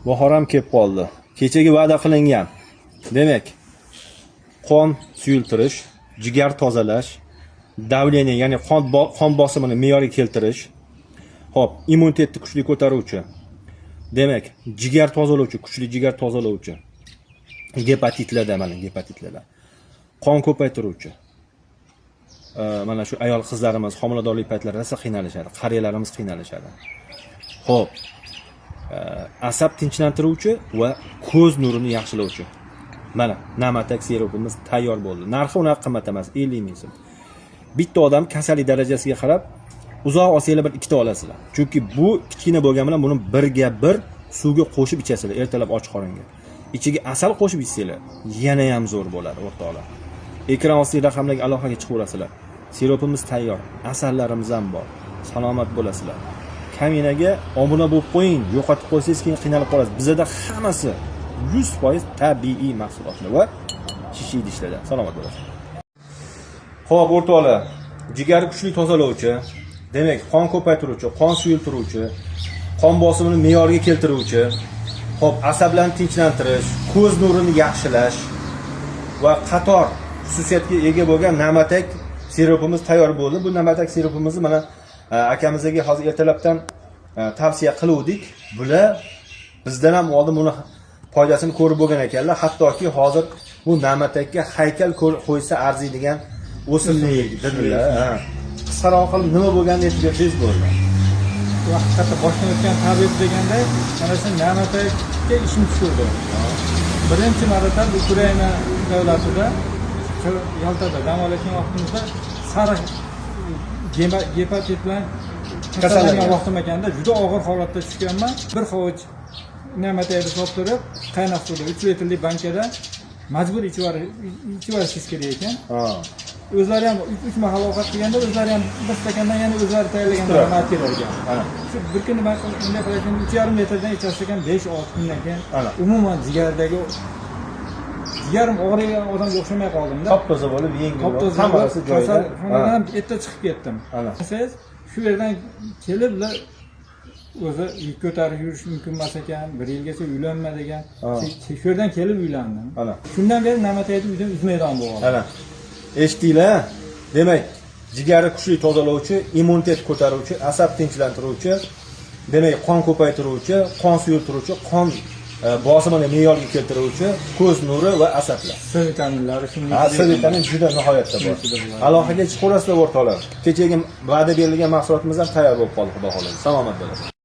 bahor ham kelib qoldi. Kechagi va'da qilingan. Demak, qon suyultirish, jigar tozalash, davleniya, ya'ni qon bosimini me'yorga keltirish, hop, immunitetni kuchli ko'taruvchi. Demak, jigar tozalovchi, kuchli jigar tozalovchi. Gepatitlarda, mana gepatitlarda. Qon ko'paytiruvchi. Mana shu ayol qizlarimiz homiladorlik paytlarida qiynalishadi, qariyalarimiz qiynalishadi. Xo'p, asab tinchlantiruvchi va ko'z nurini yaxshilovchi. Mana Namatak sirupimiz tayyor bo'ldi. Narxi unaqa qimmat emas, 50 ming so'm. Bitta odam kasallik darajasiga qarab uzoq olsanglar bir ikkita olasizlar. Chunki bu kichkina bo'lgani bilan buni birga bir suvga qo'shib ichasizlar ertalab och qoringa. Ichiga asal qo'shib ichsanglar yana ham zo'r bo'ladi o'rtoqlar. Ekran ostiga raqamlarga aloqaga chiqaverasizlar. Sirupimiz tayyor, asallarimiz ham bor. Salomat bo'lasizlar. Kaminaga obuna bo'lib qo'ying, yo'qotib qo'ysangiz keyin qiynalib qolasiz. Bizda hammasi 100% tabiiy mahsulotlar va shisha idishlarda. Salomat bo'lasizlar. Xo'p, o'rtoqlar, jigar kuchli tozalovchi, demak, qon ko'paytiruvchi, qon suyultiruvchi, qon bosimini me'yorga keltiruvchi, xo'p, asablarni tinchlantirish, ko'z nurini yaxshilash va qator xususiyatga ega bo'lgan Namatak sirupimiz tayyor bo'ldi. Bu Namatak sirupimizni mana akamizga hozir ertalabdan tavsiya qiluvdik. Bular bizdan ham oldin buni foydasini ko'rib bo'lgan ekanlar. Hattoki hozir bu Namatakka haykal qo'ysa arziydigan o'simlik dedilar. Qisqaroq qilib nima bo'lganini aytib bersangiz bo'ladi. Vaqtda boshdan o'tgan tabib deganda mana shu Namatakka ishim tushdi. Birinchi marta Ukraina davlatida Yaltada dam olgan vaqtimizda sariq gepatit bilan kasallangan vaqtim ekanda juda og'ir holatda tushganman. Bir hovuch Namatakni solib turib, qaynoq suvda 3 litrli bankada majbur ichivarishingiz kerak ekan. O'zlari ham 3 mahal ovqat yeganda o'zlari ham bir stakandan yana o'zlari tayyorlagan nima kelarkan. Shu bir kuni men bunday qilayotganda 3,5 litrdan ichasiz ekan 5-6 kundan keyin umuman jigardagi jigarim og'rigan odamga o'xshamay qoldim-da. Top-toza bo'lib, yengil bo'lib, hammasi joyida. Xonadan erta chiqib ketdim. Siz shu yerdan kelib o'zi yuk ko'tarib yurish mumkin emas ekan, 1 yilgacha uylanma degan. Shu yerdan kelib uylandim. Shundan beri Namatakni uydan uzmaydigan bo'ldim. Eshitdinglar? Demak, jigari kuchli tozalovchi, immunitet ko'taruvchi, asab tinchlantiruvchi, demak, qon ko'paytiruvchi, qon suyultiruvchi, qon bosimini me'yorga keltiruvchi, ko'z nuri va asablar. C vitaminlari shunday. C vitamin juda nihoyatda bor. Aloqaga chiqaverasizlar o'rtoqlar. Kechagi va'da berilgan mahsulotimiz ham tayyor bo'lib qoldi, xudo xohlasa. Salomat bo'lasiz.